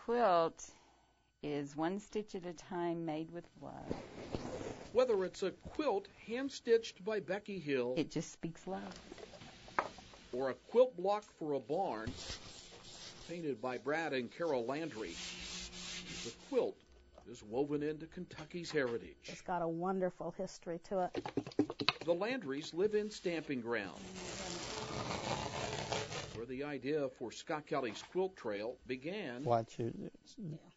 quilt is one stitch at a time, made with love. Whether it's a quilt hand-stitched by Becky Hill, It just speaks love. or a quilt block for a barn, painted by Brad and Carol Landry, the quilt is woven into Kentucky's heritage. It's got a wonderful history to it. The Landrys live in Stamping Ground, where the idea for Scott Kelly's quilt trail began Watch it,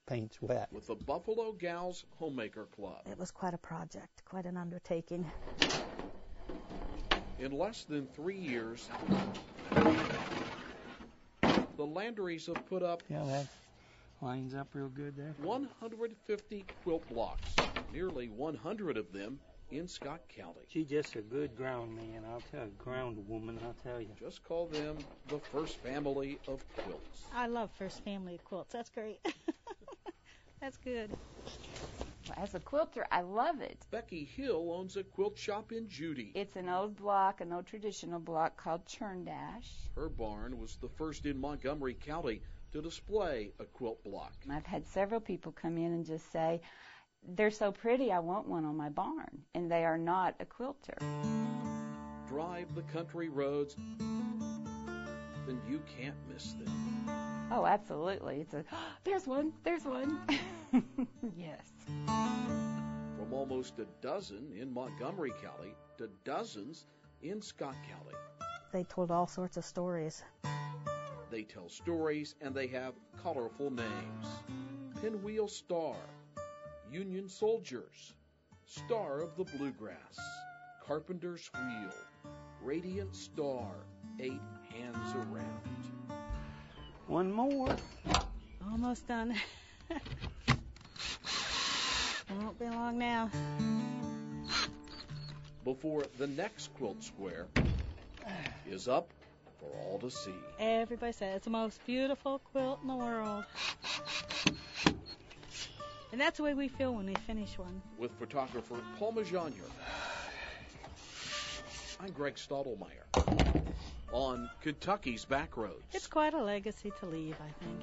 paint's wet. with the Buffalo Gals Homemaker Club. It was quite a project, quite an undertaking. In less than 3 years, the Landrys have put up Yeah, that lines up real good there. 150 quilt blocks, nearly 100 of them in Scott County. She's just a good ground man, I'll tell you. Ground woman, I'll tell you. Just call them the first family of quilts. I love First Family of Quilts. That's great. That's good. As a quilter, I love it. Becky Hill owns a quilt shop in Judy. It's an old block, an old traditional block called Churn Dash. Her barn was the first in Montgomery County to display a quilt block. I've had several people come in and just say, they're so pretty, I want one on my barn. And they are not a quilter. Drive the country roads, then you can't miss them. Oh, absolutely. It's there's one. Yes. From almost a dozen in Montgomery County to dozens in Scott County. They told all sorts of stories. They tell stories and they have colorful names. Pinwheel Star, Union Soldiers, Star of the Bluegrass, Carpenter's Wheel, Radiant Star, 8 Hands Around. One more. Almost done. Won't be long now. Before the next quilt square is up for all to see. Everybody says it's the most beautiful quilt in the world. And that's the way we feel when we finish one. With photographer Paul Majonier, I'm Greg Stottlemyre on Kentucky's Backroads. It's quite a legacy to leave, I think.